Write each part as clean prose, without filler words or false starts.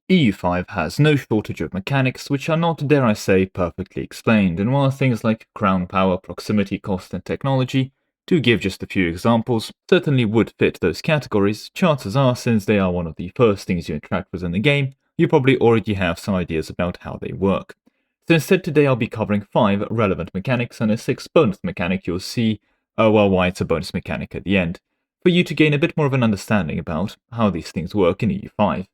EU5 has no shortage of mechanics which are not, dare I say, perfectly explained, and while things like crown power, proximity, cost, and technology, to give just a few examples, certainly would fit those categories, chances are, since they are one of the first things you interact with in the game, you probably already have some ideas about how they work. So instead today I'll be covering 5 relevant mechanics and a 6th bonus mechanic you'll see, why it's a bonus mechanic at the end, for you to gain a bit more of an understanding about how these things work in EU5.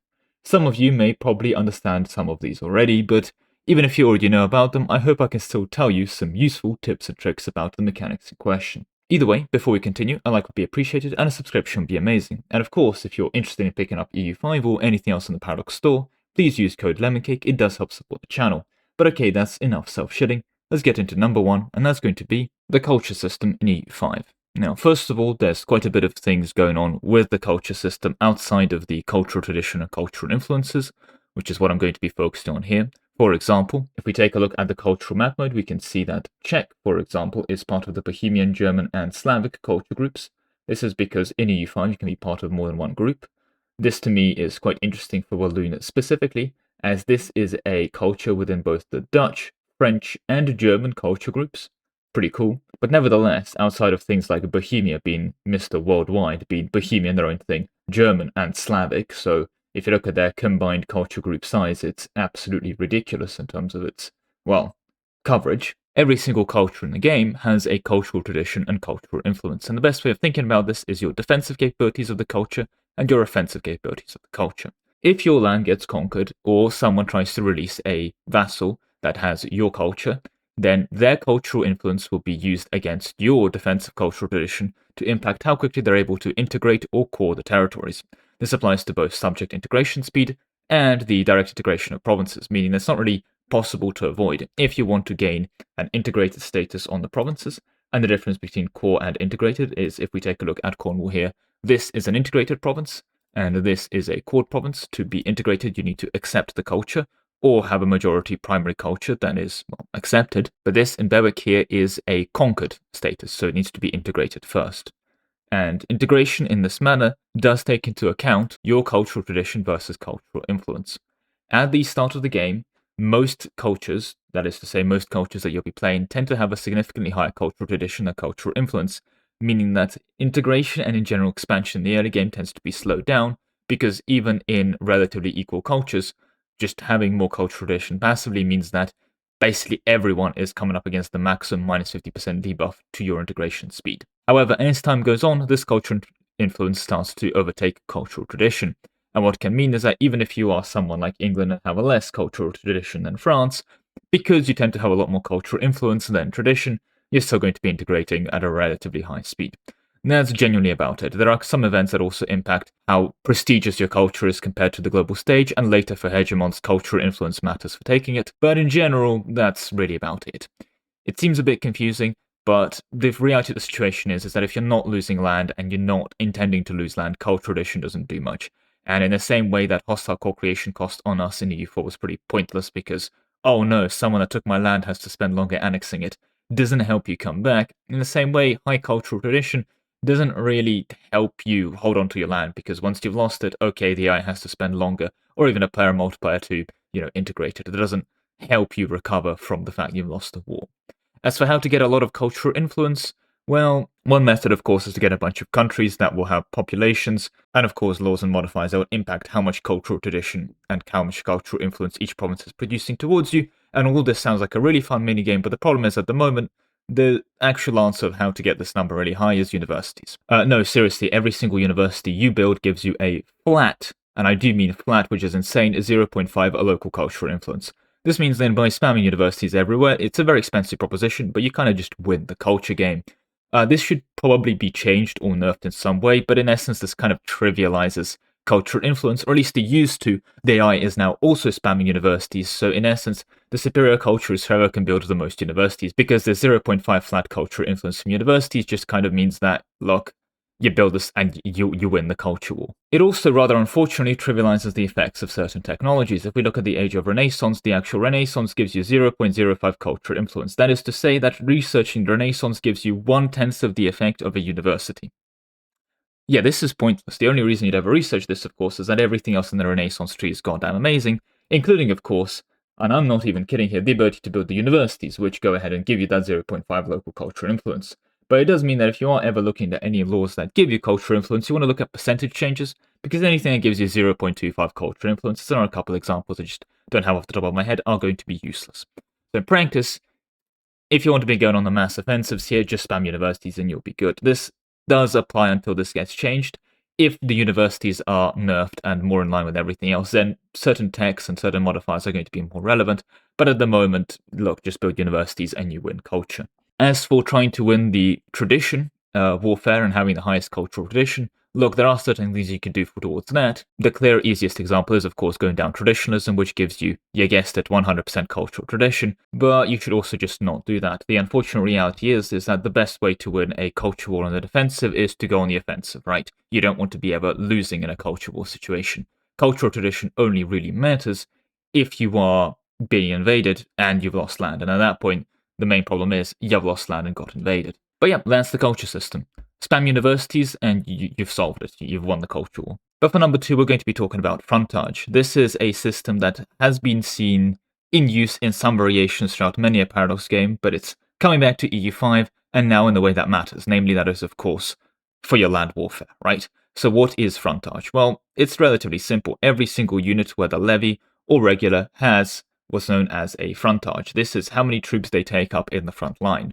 Some of you may probably understand some of these already, but even if you already know about them, I hope I can still tell you some useful tips and tricks about the mechanics in question. Either way, before we continue, a like would be appreciated and a subscription would be amazing. And of course, if you're interested in picking up EU5 or anything else in the Paradox store, please use code Lemon Cake, it does help support the channel. But okay, that's enough self-shitting. Let's get into number 1, and that's going to be the culture system in EU5. Now, first of all, there's quite a bit of things going on with the culture system outside of the cultural tradition and cultural influences, which is what I'm going to be focusing on here. For example, if we take a look at the cultural map mode, we can see that Czech, for example, is part of the Bohemian, German, and Slavic culture groups. This is because in EU5 you can be part of more than one group. This to me is quite interesting for Walloon specifically, as this is a culture within both the Dutch, French, and German culture groups. Pretty cool. But nevertheless, outside of things like Bohemia being Mr. Worldwide, being Bohemian their own thing, German and Slavic, so if you look at their combined culture group size, it's absolutely ridiculous in terms of its, well, coverage. Every single culture in the game has a cultural tradition and cultural influence, and the best way of thinking about this is your defensive capabilities of the culture and your offensive capabilities of the culture. If your land gets conquered, or someone tries to release a vassal that has your culture, then their cultural influence will be used against your defensive cultural tradition to impact how quickly they're able to integrate or core the territories. This applies to both subject integration speed and the direct integration of provinces, meaning that's not really possible to avoid if you want to gain an integrated status on the provinces. And the difference between core and integrated is, if we take a look at Cornwall here, this is an integrated province, and this is a cored province. To be integrated, you need to accept the culture, or have a majority primary culture that is, well, accepted. But this in Berwick here is a conquered status, so it needs to be integrated first. And integration in this manner does take into account your cultural tradition versus cultural influence. At the start of the game, most cultures, that is to say most cultures that you'll be playing, tend to have a significantly higher cultural tradition than cultural influence, meaning that integration and in general expansion in the early game tends to be slowed down, because even in relatively equal cultures, just having more cultural tradition passively means that basically everyone is coming up against the maximum minus 50% debuff to your integration speed. However, as time goes on, this cultural influence starts to overtake cultural tradition. And what can mean is that even if you are someone like England and have a less cultural tradition than France, because you tend to have a lot more cultural influence than tradition, you're still going to be integrating at a relatively high speed. And that's genuinely about it. There are some events that also impact how prestigious your culture is compared to the global stage, and later for hegemons, cultural influence matters for taking it, but in general, that's really about it. It seems a bit confusing, but the reality of the situation is that if you're not losing land and you're not intending to lose land, cultural tradition doesn't do much. And in the same way that hostile co-creation cost on us in EU4 was pretty pointless because, oh no, someone that took my land has to spend longer annexing it, doesn't help you come back. In the same way, high cultural tradition doesn't really help you hold on to your land, because once you've lost it, okay, the AI has to spend longer, or even a player multiplier to, integrate it. It doesn't help you recover from the fact you've lost the war. As for how to get a lot of cultural influence, well, one method, of course, is to get a bunch of countries that will have populations, and of course laws and modifiers that will impact how much cultural tradition and how much cultural influence each province is producing towards you, and all this sounds like a really fun minigame, but the problem is at the moment, the actual answer of how to get this number really high is universities. No, seriously, every single university you build gives you a flat, and I do mean flat, which is insane, 0.5 a local cultural influence. This means then by spamming universities everywhere, it's a very expensive proposition, but you kind of just win the culture game. This should probably be changed or nerfed in some way, but in essence this kind of trivializes cultural influence, or at least it used to. The AI is now also spamming universities, so in essence, the superior culture is whoever can build the most universities, because the 0.5 flat cultural influence from universities just kind of means that, look, you build this and you win the culture war. It also rather unfortunately trivializes the effects of certain technologies. If we look at the Age of Renaissance, the actual Renaissance gives you 0.05 cultural influence. That is to say that researching the Renaissance gives you 1/10 of the effect of a university. Yeah, this is pointless. The only reason you'd ever research this, of course, is that everything else in the Renaissance tree is goddamn amazing, including, of course, and I'm not even kidding here, the ability to build the universities, which go ahead and give you that 0.5 local cultural influence. But it does mean that if you are ever looking at any laws that give you cultural influence, you want to look at percentage changes, because anything that gives you 0.25 cultural influence, there are a couple examples I just don't have off the top of my head, are going to be useless. So in practice, if you want to be going on the mass offensives here, just spam universities and you'll be good. This does apply until this gets changed. If the universities are nerfed and more in line with everything else, then certain texts and certain modifiers are going to be more relevant. But at the moment, look, just build universities and you win culture. As for trying to win the tradition warfare and having the highest cultural tradition, look, there are certain things you can do towards that. The clear, easiest example is, of course, going down traditionalism, which gives you, you guessed it, 100% cultural tradition, but you should also just not do that. The unfortunate reality is that the best way to win a culture war on the defensive is to go on the offensive, right? You don't want to be ever losing in a culture war situation. Cultural tradition only really matters if you are being invaded and you've lost land, and at that point, the main problem is you've lost land and got invaded. But yeah, that's the culture system. Spam universities and you've solved it. You've won the culture war. But for number 2, we're going to be talking about Frontage. This is a system that has been seen in use in some variations throughout many a Paradox game, but it's coming back to EU5 and now in the way that matters. Namely, that is, of course, for your land warfare, right? So what is Frontage? Well, it's relatively simple. Every single unit, whether levy or regular, has what's known as a frontage. This is how many troops they take up in the front line.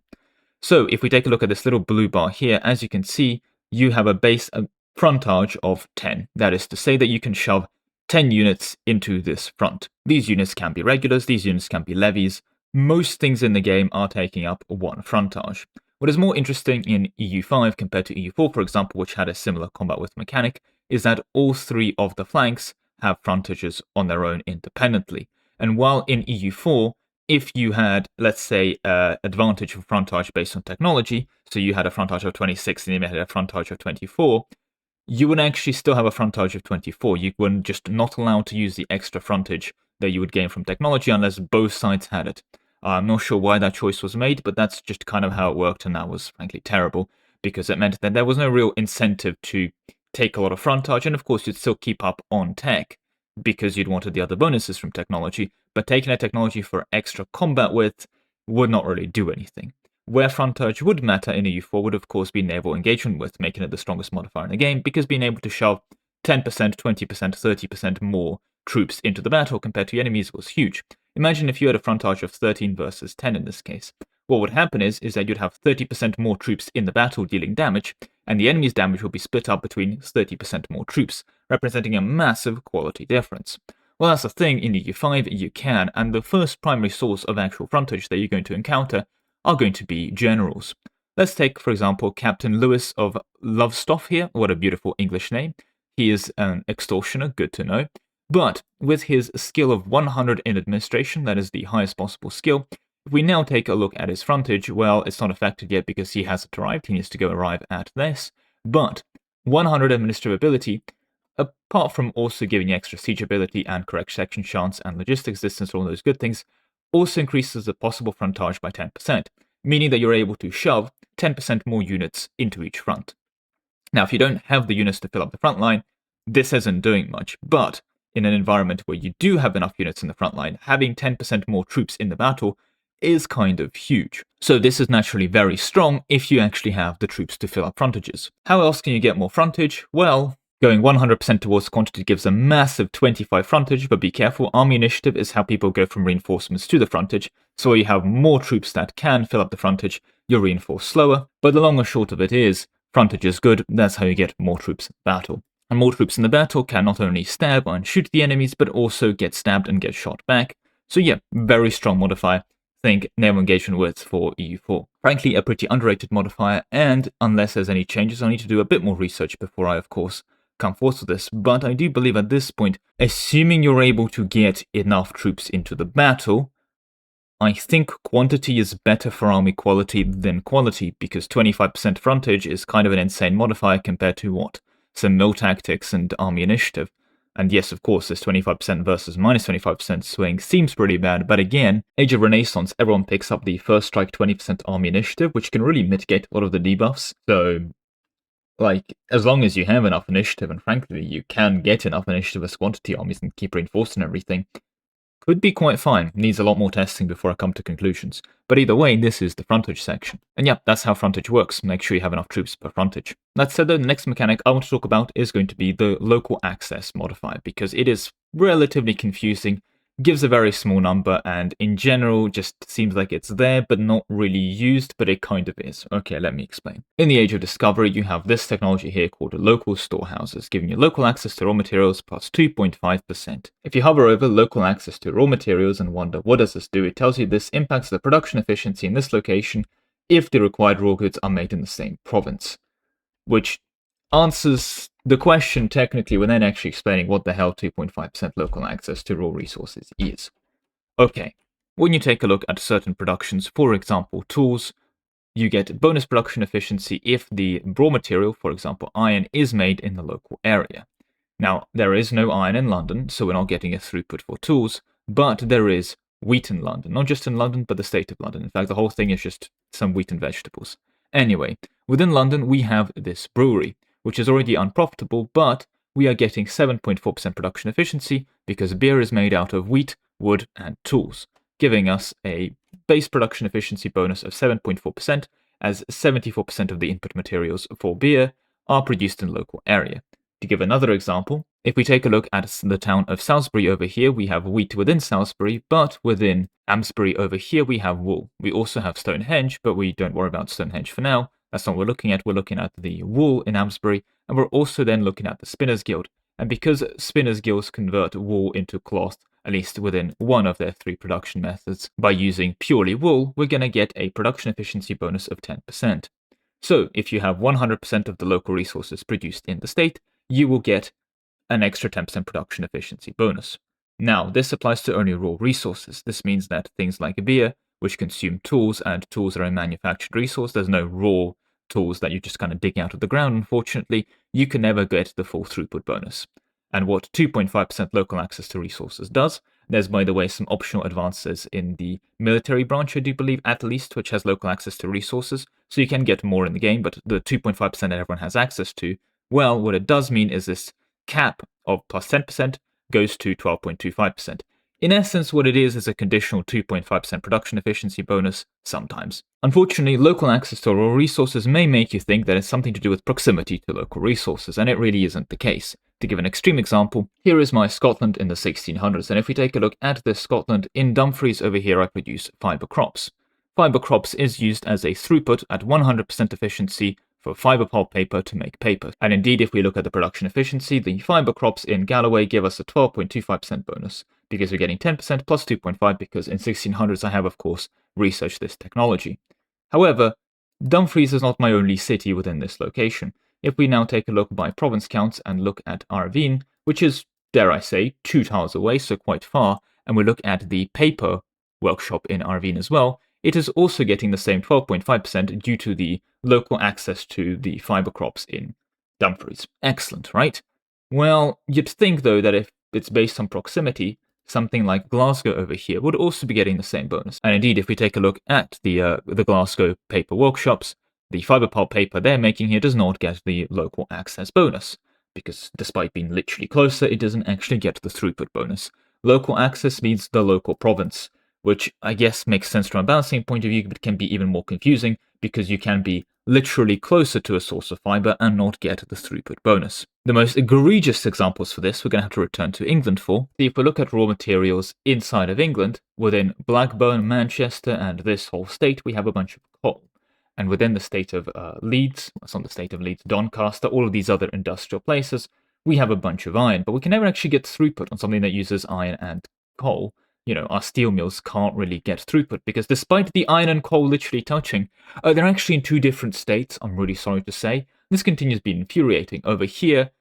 So if we take a look at this little blue bar here, as you can see, you have a base frontage of 10. That is to say that you can shove 10 units into this front. These units can be regulars, these units can be levies. Most things in the game are taking up one frontage. What is more interesting in EU5 compared to EU4, for example, which had a similar combat with mechanic, is that all 3 of the flanks have frontages on their own independently. And while in EU4, if you had, let's say, advantage of frontage based on technology, so you had a frontage of 26 and you had a frontage of 24, you would actually still have a frontage of 24. You wouldn't just not allowed to use the extra frontage that you would gain from technology unless both sides had it. I'm not sure why that choice was made, but that's just kind of how it worked, and that was frankly terrible, because it meant that there was no real incentive to take a lot of frontage, and of course you'd still keep up on tech, because you'd wanted the other bonuses from technology, but taking a technology for extra combat width would not really do anything. Where frontage would matter in EU4 would of course be naval engagement width, making it the strongest modifier in the game, because being able to shove 10%, 20%, 30% more troops into the battle compared to enemies was huge. Imagine if you had a frontage of 13 versus 10 in this case. What would happen is that you'd have 30% more troops in the battle dealing damage, and the enemy's damage would be split up between 30% more troops, representing a massive quality difference. Well, that's the thing, in EU5 you can, and the first primary source of actual frontage that you're going to encounter are going to be generals. Let's take, for example, Captain Lewis of Lowestoft here. What a beautiful English name. He is an extortioner, good to know. But with his skill of 100 in administration, that is the highest possible skill, if we now take a look at his frontage, well, it's not affected yet because he hasn't arrived. He needs to go arrive at this. But 100 administrative ability, apart from also giving you extra siege ability and correct section chance and logistics distance, all those good things, also increases the possible frontage by 10%, meaning that you're able to shove 10% more units into each front. Now, if you don't have the units to fill up the front line, this isn't doing much, but in an environment where you do have enough units in the front line, having 10% more troops in the battle is kind of huge. So this is naturally very strong if you actually have the troops to fill up frontages. How else can you get more frontage? Well, going 100% towards quantity gives a massive 25 frontage, but be careful, army initiative is how people go from reinforcements to the frontage, so you have more troops that can fill up the frontage, you're reinforced slower, but the long and short of it is, frontage is good, that's how you get more troops in the battle. And more troops in the battle can not only stab and shoot the enemies, but also get stabbed and get shot back. So yeah, very strong modifier. Think naval engagement width for EU4. Frankly, a pretty underrated modifier, and unless there's any changes, I'll need to do a bit more research before I, of course, come forth with this, but I do believe at this point, assuming you're able to get enough troops into the battle, I think quantity is better for army quality than quality, because 25% frontage is kind of an insane modifier compared to what? Some mill tactics and army initiative. And yes, of course, this 25% versus minus 25% swing seems pretty bad, but again, Age of Renaissance, everyone picks up the first strike 20% army initiative, which can really mitigate a lot of the debuffs, so Like, as long as you have enough initiative, and frankly, you can get enough initiative as quantity armies and keep reinforcing everything, could be quite fine. Needs a lot more testing before I come to conclusions. But either way, this is the frontage section. And yeah, that's how frontage works. Make sure you have enough troops per frontage. That said, though, the next mechanic I want to talk about is going to be the local access modifier, because it is relatively confusing, gives a very small number, and in general just seems like it's there but not really used, but it kind of is. Okay, let me explain. In the Age of Discovery, you have this technology here called local storehouses, giving you local access to raw materials plus 2.5%. If you hover over local access to raw materials and wonder what does this do, it tells you this impacts the production efficiency in this location if the required raw goods are made in the same province, which answers the question technically without actually explaining what the hell 2.5% local access to raw resources is. Okay, when you take a look at certain productions, for example tools, you get bonus production efficiency if the raw material, for example iron, is made in the local area. Now, there is no iron in London, so we're not getting a throughput for tools, but there is wheat in London. Not just in London, but the state of London. In fact, the whole thing is just some wheat and vegetables. Anyway, within London, we have this brewery, which is already unprofitable, but we are getting 7.4% production efficiency because beer is made out of wheat, wood, and tools, giving us a base production efficiency bonus of 7.4%, as 74% of the input materials for beer are produced in the local area. To give another example, if we take a look at the town of Salisbury over here, we have wheat within Salisbury, but within Amesbury over here we have wool. We also have Stonehenge, but we don't worry about Stonehenge for now. That's not what we're looking at. We're looking at the wool in Amesbury, and we're also then looking at the Spinners Guild. And because Spinners Guilds convert wool into cloth, at least within one of their 3 production methods, by using purely wool, we're going to get a production efficiency bonus of 10%. So if you have 100% of the local resources produced in the state, you will get an extra 10% production efficiency bonus. Now, this applies to only raw resources. This means that things like beer, which consume tools, and tools are a manufactured resource, there's no raw tools that you just kind of dig out of the ground, unfortunately, you can never get the full throughput bonus. And what 2.5% local access to resources does, there's, by the way, some optional advances in the military branch, I do believe, at least, which has local access to resources, so you can get more in the game, but the 2.5% that everyone has access to, well, what it does mean is this cap of plus 10% goes to 12.25%. In essence, what it is a conditional 2.5% production efficiency bonus sometimes. Unfortunately, local access to raw resources may make you think that it's something to do with proximity to local resources, and it really isn't the case. To give an extreme example, here is my Scotland in the 1600s, and if we take a look at this Scotland, in Dumfries over here I produce fibre crops. Fibre crops is used as a throughput at 100% efficiency for fibre pulp paper to make paper. And indeed, if we look at the production efficiency, the fibre crops in Galloway give us a 12.25% bonus, because we're getting 10% plus 2.5, because in 1600s I have, of course, researched this technology. However, Dumfries is not my only city within this location. If we now take a look by province counts and look at Arvine, which is, dare I say, 2 tiles away, so quite far, and we look at the paper workshop in Arvine as well, it is also getting the same 12.5% due to the local access to the fibre crops in Dumfries. Excellent, right? Well, you'd think, though, that if it's based on proximity, something like Glasgow over here would also be getting the same bonus. And indeed, if we take a look at the Glasgow paper workshops, the fibre pulp paper they're making here does not get the local access bonus, because despite being literally closer, it doesn't actually get the throughput bonus. Local access means the local province, which I guess makes sense from a balancing point of view, but can be even more confusing because you can be literally closer to a source of fiber and not get the throughput bonus. The most egregious examples for this we're going to have to return to England for. See, if we look at raw materials inside of England, within Blackburn, Manchester, and this whole state, we have a bunch of coal. And within the state of Leeds, it's not the state of Leeds, Doncaster, all of these other industrial places, we have a bunch of iron, but we can never actually get throughput on something that uses iron and coal. You know, our steel mills can't really get throughput because despite the iron and coal literally touching, they're actually in 2 different states, I'm really sorry to say. This continues being infuriating. Over here,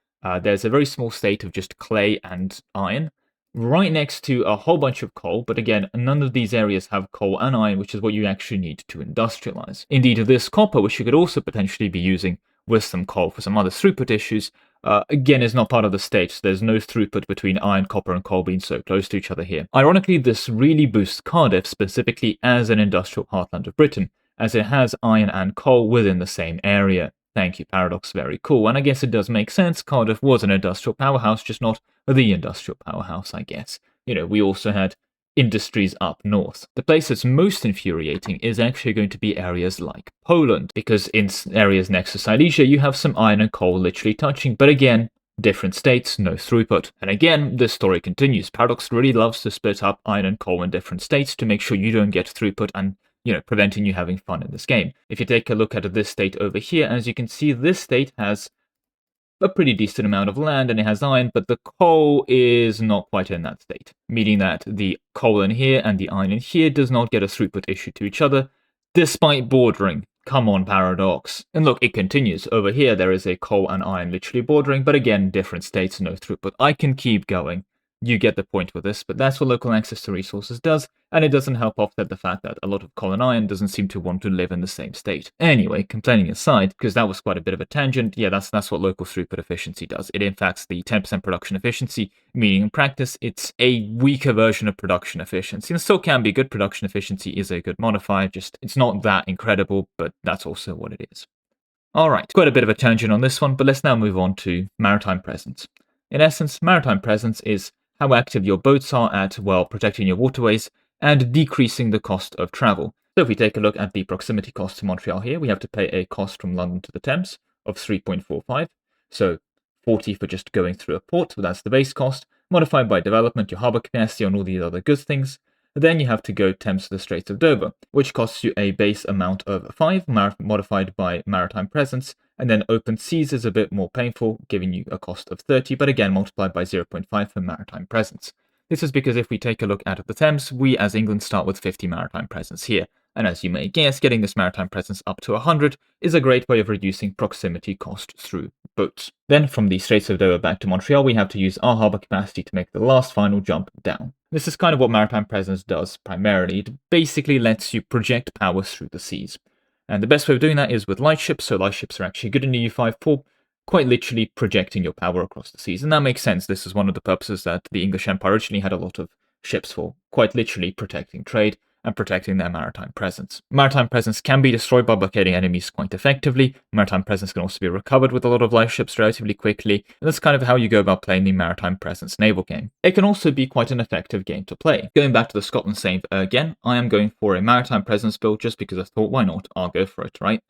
there's a very small state of just clay and iron, right next to a whole bunch of coal, but again, none of these areas have coal and iron, which is what you actually need to industrialize. Indeed, this copper, which you could also potentially be using with some coal for some other throughput issues, again, is not part of the state, so there's no throughput between iron, copper, and coal being so close to each other here. Ironically, this really boosts Cardiff specifically as an industrial heartland of Britain, as it has iron and coal within the same area. Thank you, Paradox. Very cool. And I guess it does make sense. Cardiff was an industrial powerhouse, just not the industrial powerhouse, I guess. We also had industries up north. The place that's most infuriating is actually going to be areas like Poland, because in areas next to Silesia, you have some iron and coal literally touching. But again, different states, no throughput. And again, this story continues. Paradox really loves to split up iron and coal in different states to make sure you don't get throughput and preventing you having fun in this game. If you take a look at this state over here, as you can see, this state has a pretty decent amount of land and it has iron, but the coal is not quite in that state, meaning that the coal in here and the iron in here does not get a throughput issue to each other, despite bordering. Come on, Paradox. And look, it continues. Over here, there is a coal and iron literally bordering, but again, different states, no throughput. I can keep going. You get the point with this, but that's what local access to resources does, and it doesn't help offset the fact that a lot of coal and iron doesn't seem to want to live in the same state. Anyway, complaining aside, because that was quite a bit of a tangent, yeah, that's what local throughput efficiency does. It impacts the 10% production efficiency, meaning in practice, it's a weaker version of production efficiency, and still can be good. Production efficiency is a good modifier, just it's not that incredible, but that's also what it is. Alright, quite a bit of a tangent on this one, but let's now move on to Maritime Presence. In essence, Maritime Presence is how active your boats are at, well, protecting your waterways and decreasing the cost of travel. So if we take a look at the proximity cost to Montreal here, we have to pay a cost from London to the Thames of 3.45. So 40 for just going through a port, so that's the base cost, modified by development, your harbour capacity, and all these other good things. Then you have to go Thames to the Straits of Dover, which costs you a base amount of 5, modified by Maritime Presence, and then open seas is a bit more painful, giving you a cost of 30, but again multiplied by 0.5 for Maritime Presence. This is because if we take a look at the Thames, we as England start with 50 Maritime Presence here, and as you may guess, getting this Maritime Presence up to 100 is a great way of reducing proximity cost through boats. Then from the Straits of Dover back to Montreal, we have to use our harbour capacity to make the last final jump down. This is kind of what Maritime Presence does primarily. It basically lets you project power through the seas. And the best way of doing that is with light ships, so light ships are actually good in the EU5 for quite literally projecting your power across the seas. And that makes sense. This is one of the purposes that the English Empire originally had a lot of ships for, quite literally protecting trade and protecting their maritime presence. Maritime presence can be destroyed by blockading enemies quite effectively. Maritime presence can also be recovered with a lot of light ships relatively quickly, and that's kind of how you go about playing the maritime presence naval game. It can also be quite an effective game to play. Going back to the Scotland save again, I am going for a maritime presence build just because I thought, why not? I'll go for it, right?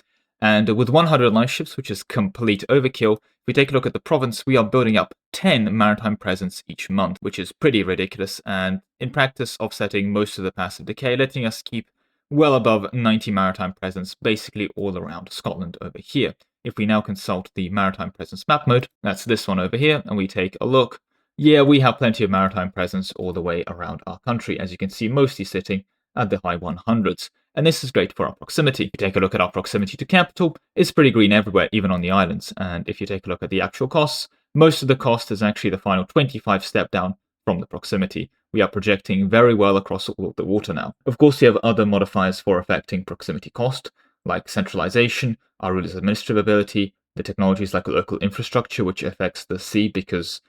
And with 100 light ships, which is complete overkill, if we take a look at the province, we are building up 10 maritime presence each month, which is pretty ridiculous, and in practice offsetting most of the passive decay, letting us keep well above 90 maritime presence basically all around Scotland over here. If we now consult the maritime presence map mode, that's this one over here, and we take a look, yeah, we have plenty of maritime presence all the way around our country, as you can see, mostly sitting at the high 100s. And this is great for our proximity. If you take a look at our proximity to capital, it's pretty green everywhere, even on the islands. And if you take a look at the actual costs, most of the cost is actually the final 25 step down from the proximity. We are projecting very well across all of the water now. Of course, you have other modifiers for affecting proximity cost, like centralization, our ruler's administrative ability, the technologies like local infrastructure, which affects the sea because,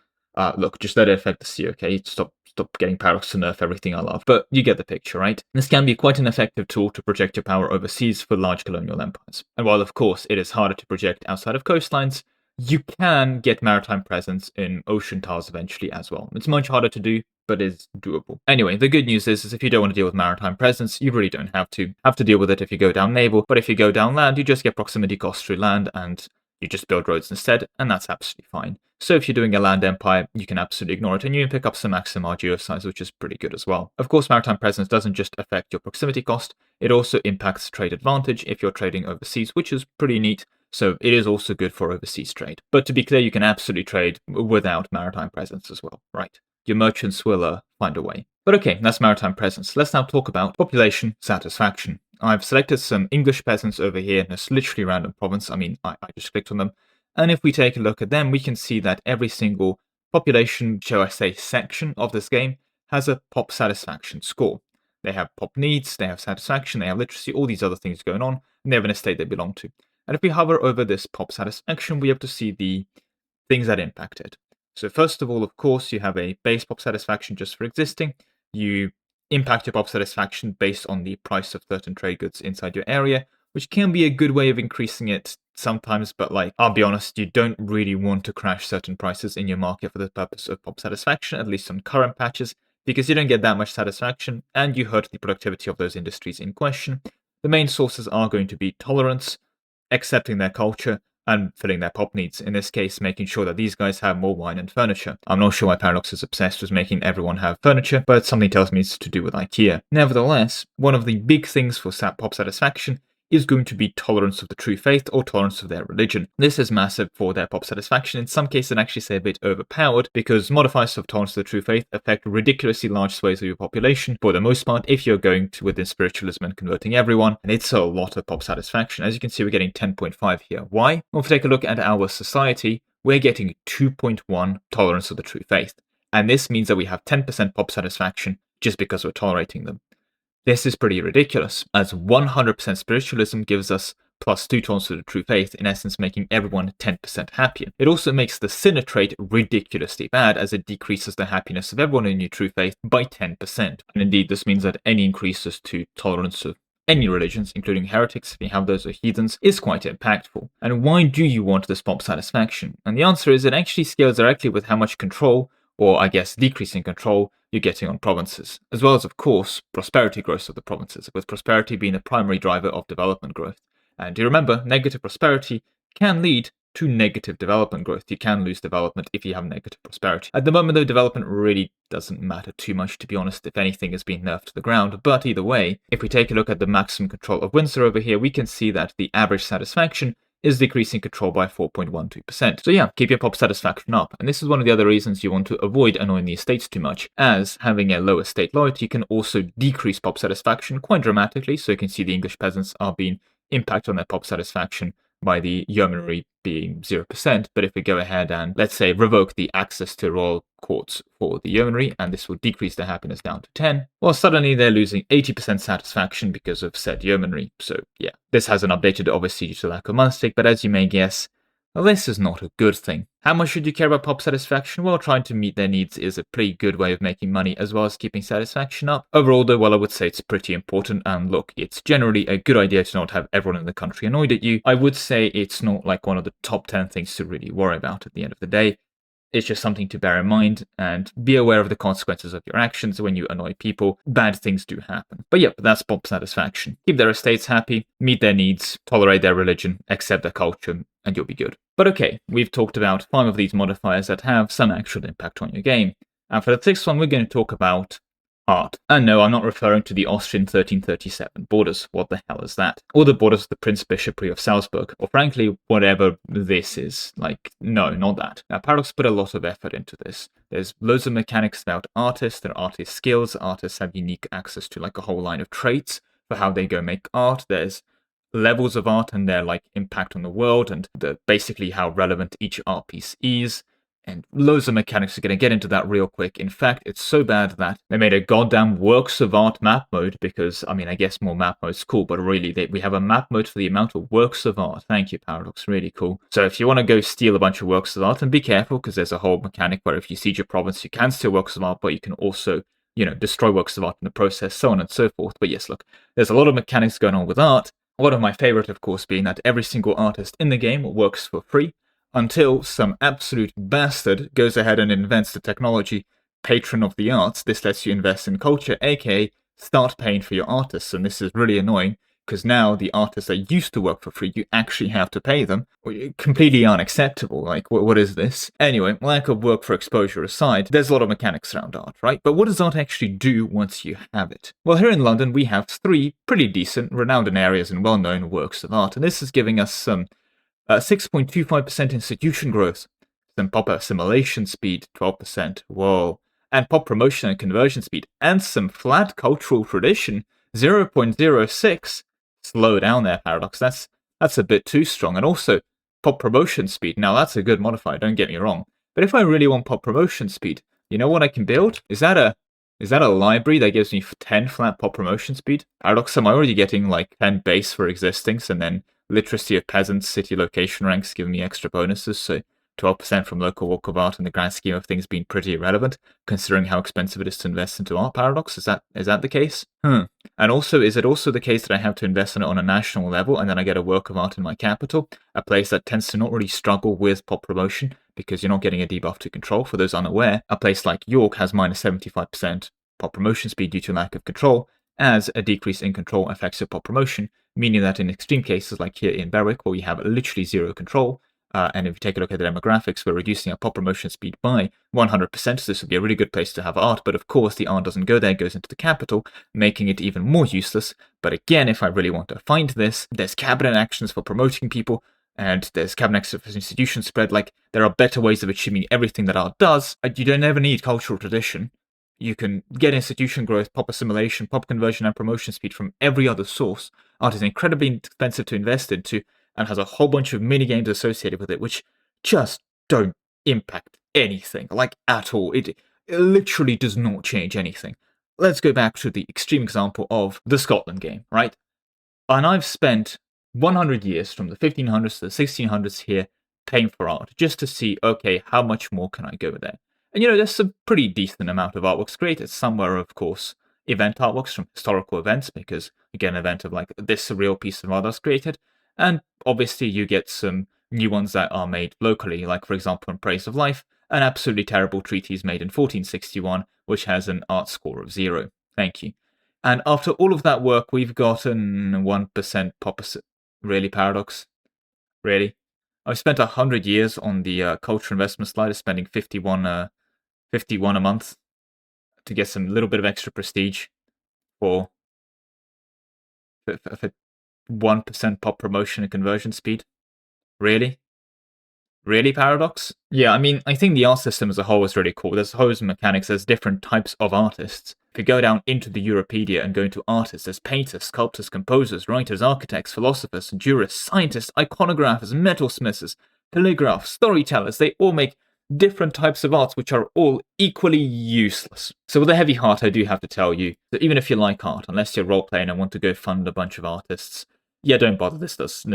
look, just let it affect the sea, okay? Stop getting Paradox to nerf everything I love. But you get the picture, right? This can be quite an effective tool to project your power overseas for large colonial empires. And while, of course, it is harder to project outside of coastlines, you can get maritime presence in ocean tiles eventually as well. It's much harder to do, but it's doable. Anyway, the good news is if you don't want to deal with maritime presence, you really don't have to deal with it if you go down naval. But if you go down land, you just get proximity costs through land and you just build roads instead, and that's absolutely fine. So if you're doing a land empire, you can absolutely ignore it, and you can pick up some maximum geo size, which is pretty good as well. Of course, maritime presence doesn't just affect your proximity cost, it also impacts trade advantage if you're trading overseas, which is pretty neat. So it is also good for overseas trade. But to be clear, you can absolutely trade without maritime presence as well, right? Your merchants will find a way. But okay, that's maritime presence. Let's now talk about population satisfaction. I've selected some English peasants over here in a literally random province. I mean, I just clicked on them. And if we take a look at them, we can see that every single population, shall I say, section of this game has a pop satisfaction score. They have pop needs, they have satisfaction, they have literacy, all these other things going on, and they have an estate they belong to. And if we hover over this pop satisfaction, we have to see the things that impact it. So first of all, of course, you have a base pop satisfaction just for existing. You impact your pop satisfaction based on the price of certain trade goods inside your area, which can be a good way of increasing it sometimes, but like, I'll be honest, you don't really want to crash certain prices in your market for the purpose of pop satisfaction, at least on current patches, because you don't get that much satisfaction, and you hurt the productivity of those industries in question. The main sources are going to be tolerance, accepting their culture, and filling their pop needs, in this case making sure that these guys have more wine and furniture. I'm not sure why Paradox is obsessed with making everyone have furniture, but something tells me it's to do with IKEA. Nevertheless, one of the big things for pop satisfaction is going to be tolerance of the true faith or tolerance of their religion. This is massive for their pop satisfaction. In some cases, I'd actually say a bit overpowered, because modifiers of tolerance of the true faith affect ridiculously large swathes of your population, for the most part, if you're going to within spiritualism and converting everyone, and it's a lot of pop satisfaction. As you can see, we're getting 10.5 here. Why? Well, if we take a look at our society, we're getting 2.1 tolerance of the true faith, and this means that we have 10% pop satisfaction just because we're tolerating them. This is pretty ridiculous, as 100% spiritualism gives us plus 2 tolerance to the true faith, in essence making everyone 10% happier. It also makes the sinner trait ridiculously bad, as it decreases the happiness of everyone in your true faith by 10%. And indeed, this means that any increases to tolerance of any religions, including heretics, if you have those, or heathens, is quite impactful. And why do you want this pop satisfaction? And the answer is it actually scales directly with how much control, or I guess decreasing control, you're getting on provinces, as well as, of course, prosperity growth of the provinces, with prosperity being the primary driver of development growth. And do you remember, negative prosperity can lead to negative development growth. You can lose development if you have negative prosperity. At the moment, though, development really doesn't matter too much, to be honest. If anything, is being nerfed to the ground. But either way, if we take a look at the maximum control of Windsor over here, we can see that the average satisfaction is decreasing control by 4.12%. So yeah, keep your pop satisfaction up. And this is one of the other reasons you want to avoid annoying the estates too much, as having a low estate loyalty can also decrease pop satisfaction quite dramatically. So you can see the English peasants are being impacted on their pop satisfaction by the yeomanry being 0%, but if we go ahead and, let's say, revoke the access to royal courts for the yeomanry, and this will decrease their happiness down to 10, well, suddenly they're losing 80% satisfaction because of said yeomanry. So yeah, this hasn't updated obviously due to lack of monastic, but as you may guess, well, this is not a good thing. How much should you care about pop satisfaction? Well, trying to meet their needs is a pretty good way of making money as well as keeping satisfaction up. Overall though, well, I would say it's pretty important, and look, it's generally a good idea to not have everyone in the country annoyed at you. I would say it's not like one of the top 10 things to really worry about at the end of the day. It's just something to bear in mind, and be aware of the consequences of your actions. When you annoy people, bad things do happen. But yep, that's pop satisfaction. Keep their estates happy, meet their needs, tolerate their religion, accept their culture, and you'll be good. But okay, we've talked about 5 of these modifiers that have some actual impact on your game. And for the 6th one, we're going to talk about art. And no, I'm not referring to the Austrian 1337 borders. What the hell is that? Or the borders of the Prince-Bishopry of Salzburg. Or frankly, whatever this is. Like, no, not that. Now, Paradox put a lot of effort into this. There's loads of mechanics about artists, their artist skills. Artists have unique access to like a whole line of traits for how they go make art. There's levels of art and their like impact on the world, and basically how relevant each art piece is. And loads of mechanics are going to get into that real quick. In fact, it's so bad that they made a goddamn works of art map mode, because, I mean, I guess more map mode's cool, but really, we have a map mode for the amount of works of art. Thank you, Paradox. Really cool. So if you want to go steal a bunch of works of art, and be careful, because there's a whole mechanic where if you siege a province, you can steal works of art, but you can also, you know, destroy works of art in the process, so on and so forth. But yes, look, there's a lot of mechanics going on with art. One of my favorite, of course, being that every single artist in the game works for free, until some absolute bastard goes ahead and invents the technology Patron of the Arts. This lets you invest in culture, aka start paying for your artists, and this is really annoying, because now the artists that used to work for free, you actually have to pay them. Completely unacceptable. Like, what is this? Anyway, lack of work for exposure aside, there's a lot of mechanics around art, right? But what does art actually do once you have it? Well, here in London, we have 3 pretty decent, renowned in areas and well-known works of art, and this is giving us some 6.25% institution growth, some pop assimilation speed, 12%, whoa, and pop promotion and conversion speed, and some flat cultural tradition, 0.06. Slow down there, Paradox, that's a bit too strong. And also, pop promotion speed, now that's a good modifier, don't get me wrong, but if I really want pop promotion speed, you know what I can build? Is that a library that gives me 10 flat pop promotion speed? Paradox, am I already getting like 10 base for existings, and then literacy of peasants, city location ranks giving me extra bonuses, so 12% from local work of art in the grand scheme of things being pretty irrelevant, considering how expensive it is to invest into art, Paradox? Is that the case? And also, is it also the case that I have to invest in it on a national level and then I get a work of art in my capital, a place that tends to not really struggle with pop promotion because you're not getting a debuff to control? For those unaware, a place like York has minus 75% pop promotion speed due to lack of control, as a decrease in control affects your pop promotion, meaning that in extreme cases like here in Berwick, where we have literally zero control, and if you take a look at the demographics, we're reducing our pop promotion speed by 100%, so this would be a really good place to have art, but of course the art doesn't go there, it goes into the capital, making it even more useless. But again, if I really want to find this, there's cabinet actions for promoting people, and there's cabinet actions for institution spread. Like, there are better ways of achieving everything that art does. You don't ever need cultural tradition. You can get institution growth, pop assimilation, pop conversion, and promotion speed from every other source. Art is incredibly expensive to invest into, and has a whole bunch of mini games associated with it, which just don't impact anything, like at all. It literally does not change anything. Let's go back to the extreme example of the Scotland game, right? And I've spent 100 years from the 1500s to the 1600s here paying for art just to see, okay, how much more can I go there? And there's a pretty decent amount of artworks created. Some were, of course, event artworks from historical events, because, again, an event of like this surreal piece of art that's created. And obviously, you get some new ones that are made locally, like, for example, in Praise of Life, an absolutely terrible treatise made in 1461, which has an art score of 0. Thank you. And after all of that work, we've gotten 1% pop. Really, Paradox? Really? I've spent 100 years on the culture investment slider, spending 51 a month to get some little bit of extra prestige for 1% pop promotion and conversion speed. Really? Really, Paradox? Yeah, I mean, I think the art system as a whole is really cool. There's hoes and mechanics, there's different types of artists. If you go down into the Europedia and go into artists, there's painters, sculptors, composers, writers, architects, philosophers, jurists, scientists, iconographers, metalsmiths, calligraphers, storytellers. They all make different types of arts which are all equally useless. So with a heavy heart, I do have to tell you that even if you like art, unless you're role-playing and want to go fund a bunch of artists, yeah, don't bother. This does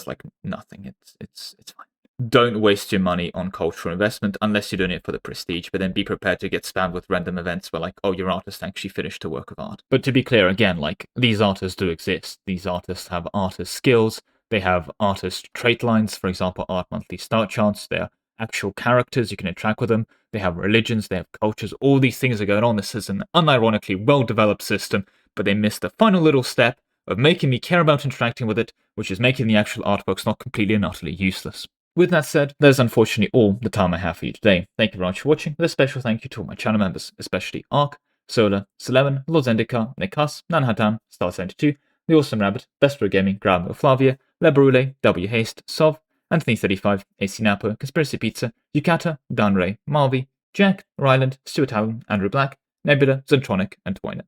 like nothing. It's fine. Don't waste your money on cultural investment unless you're doing it for the prestige, but then be prepared to get spammed with random events where, like, oh, your artist actually finished a work of art. But to be clear, again, like, these artists do exist. These artists have artist skills. They have artist trait lines, for example, art monthly start charts. They're actual characters. You can interact with them. They have religions. They have cultures. All these things are going on. This is an unironically well-developed system, but they missed the final little step of making me care about interacting with it, which is making the actual artworks not completely and utterly useless. With that said, that is unfortunately all the time I have for you today. Thank you very much for watching, with a special thank you to all my channel members, especially Ark, Solar, Lemon, Lord Zendikar, Nick Huss, Nanhatan, Star72, The Awesome Rabbit, Best Pro Gaming, Graham Flavia, Lebrule, W Haste, Sov, Anthony35, AC Napo, Conspiracy Pizza, Yukata, Dan Ray, Marvy, Jack, Ryland, Stuart Allen, Andrew Black, Nebula, Zentronic, and Twyner.